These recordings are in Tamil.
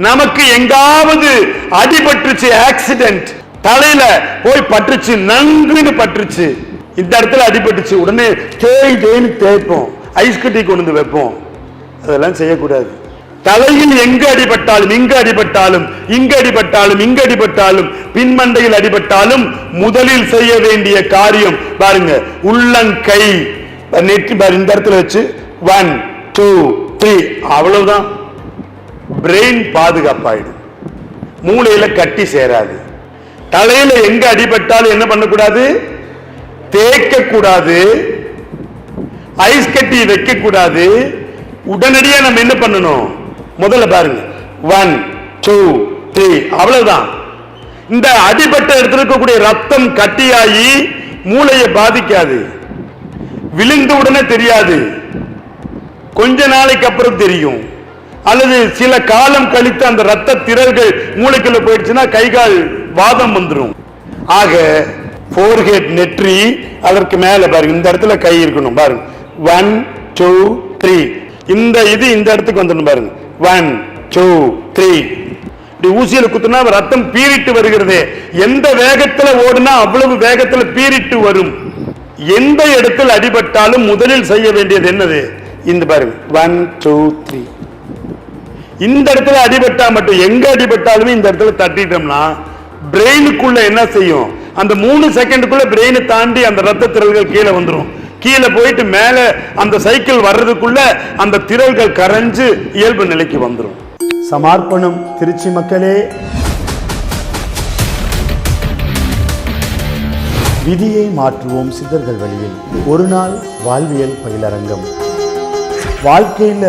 நமக்கு எங்காவது அடிபட்டுச்சு, ஆக்சிடென்ட், தலையில போய் பட்டுச்சு, நங்குன்னு பட்டுச்சு, இந்த இடத்துல அடிபட்டுச்சு, உடனே தேய்ன்னு தேய்ப்போம், ஐஸ் கட்டி கொண்டு வந்து வைப்போம். அதெல்லாம் செய்யக்கூடாது. தலையில் எங்கு அடிபட்டாலும், இங்கு அடிபட்டாலும், இங்கு அடிபட்டாலும், இங்கு அடிபட்டாலும், பின்மண்டையில் அடிபட்டாலும் முதலில் செய்ய வேண்டிய காரியம் பாருங்க, உள்ளங்கை நெற்றி இந்த இடத்துல வச்சு 1 2 3 அவ்வளவுதான். பிரெயின் பாதுகாப்பாயிடும், மூளையில கட்டி சேராது. தலையில எங்க அடிபட்டாலும் என்ன பண்ணக்கூடாது, தேய்க்க கூடாது, ஐஸ் கட்டி வைக்க கூடாது. உடனடியா நம்ம என்ன பண்ணணும், முதல்ல பாருங்க 1 2 3 அவ்வளவுதான். இந்த அடிபட்ட இடத்துல இருக்கக்கூடிய ரத்தம் கட்டியாகி மூளையை பாதிக்காது, விழுந்த உடனே தெரியாது, கொஞ்ச நாளைக்கு அப்புறம் தெரியும், அல்லது சில காலம் கழித்து அந்த ரத்த திரள்கள் மூளைக்குள்ள போயிடுச்சுன்னா கைகால் வாதம் வந்துடும். ஆக forehead நெற்றி, அதற்கு மேல பாருங்க இந்த இடத்துல கை இருக்கணும் பாருங்க, 1 2 3 இந்த இடத்துக்கு வந்துடும் பாருங்க, 1 2 3 இப்படி ஊசியில குத்துனா ரத்தம் பீரிட்டு வருகிறது. எந்த வேகத்துல ஓடுனா அவ்வளவு வேகத்துல பீரிட்டு வரும். எந்த இடத்தில் அடிபட்டாலும் முதலில் செய்ய வேண்டியது என்னது, இந்த பாருங்க 1 2 3 இந்த இடத்துல அடிபட்டா மட்டும், எங்க அடிபட்டாலுமே இந்த இடத்துல தட்டிட்டோம்னா பிரெயினுக்குள்ள என்ன செய்யும், அந்த 3 செகண்டுக்குள்ள பிரெயினை தாண்டி அந்த ரத்த திரள்கள் கீழே வந்துடும். கீழே போயிட்டு மேல அந்த சைக்கிள் வர்றதுக்குள்ள அந்த திரள்கள் கரைஞ்சு இயல்பு நிலைக்கு வந்துடும். சமர்ப்பணம் திருச்சி மக்களே. விதியை மாற்றுவோம் சித்தர்கள் வழியில் ஒரு நாள் வாழ்வியல் பயிலரங்கம். வாழ்க்கையில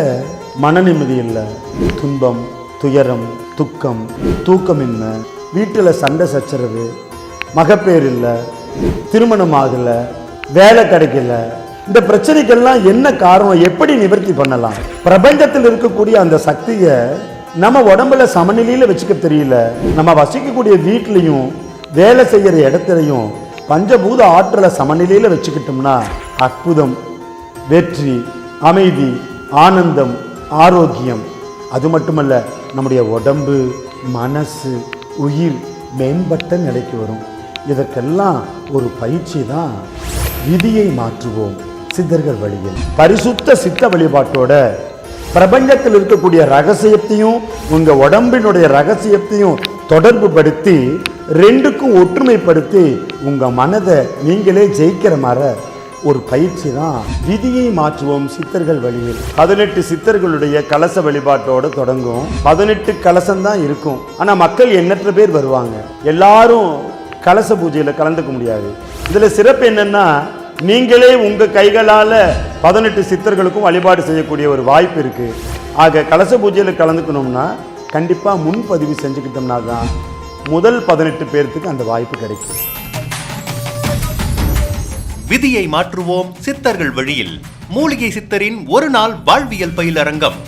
மன நிம்மதி இல்லை, துன்பம், துயரம், துக்கம், தூக்கமின்மை, வீட்டில் சண்டை சச்சரவு, மகப்பேர் இல்லை, திருமணம் ஆகலை, வேலை கிடைக்கல, இந்த பிரச்சனைக்கெல்லாம் என்ன காரணம், எப்படி நிவர்த்தி பண்ணலாம்? பிரபஞ்சத்தில் இருக்கக்கூடிய அந்த சக்தியை நம்ம உடம்புல சமநிலையில வச்சுக்க தெரியல. நம்ம வசிக்கக்கூடிய வீட்லையும் வேலை செய்யற இடத்துலையும் பஞ்சபூத ஆற்றலை சமநிலையில வச்சுக்கிட்டோம்னா அற்புதம், வெற்றி, அமைதி, ஆனந்தம், ஆரோக்கியம், அது மட்டுமல்ல நம்முடைய உடம்பு, மனசு, உயிர் மேம்பட்ட நிலைக்கு வரும். இதற்கெல்லாம் ஒரு பயிற்சி தான் விதியை மாற்றுவோம் சித்தர்கள் வழியில். பரிசுத்த சித்த வழிபாட்டோட பிரபஞ்சத்தில் இருக்கக்கூடிய ரகசியத்தையும் உங்க உடம்பினுடைய ரகசியத்தையும் தொடர்பு படுத்தி ரெண்டுக்கும் ஒற்றுமைப்படுத்தி உங்க மனதை நீங்களே ஜெயிக்கிற மாதிரி ஒரு பயிற்சி தான் விதியை மாற்றுவோம் சித்தர்கள் வழியில். 18 சித்தர்களுடைய கலச வழிபாட்டோட தொடங்கும். 18 கலசம் தான் இருக்கும். ஆனா மக்கள் எண்ணற்ற பேர் வருவாங்க. எல்லாரும் கலச பூஜையில கலந்துக்க முடியாது. இதுல சிறப்பு என்னன்னா, நீங்களே உங்க கைகளால 18 சித்தர்களுக்கும் வழிபாடு செய்யக்கூடிய ஒரு வாய்ப்பு இருக்கு. ஆக கலச பூஜையில கலந்துக்கணும்னா கண்டிப்பா முன்பதிவு செஞ்சுக்கிட்டோம்னா தான் முதல் 18 பேருக்கு அந்த வாய்ப்பு கிடைக்கும். விதியை மாற்றுவோம் சித்தர்கள் வழியில் மூலிகை சித்தரின் ஒரு நாள் வாழ்வியல் பயிலரங்கம்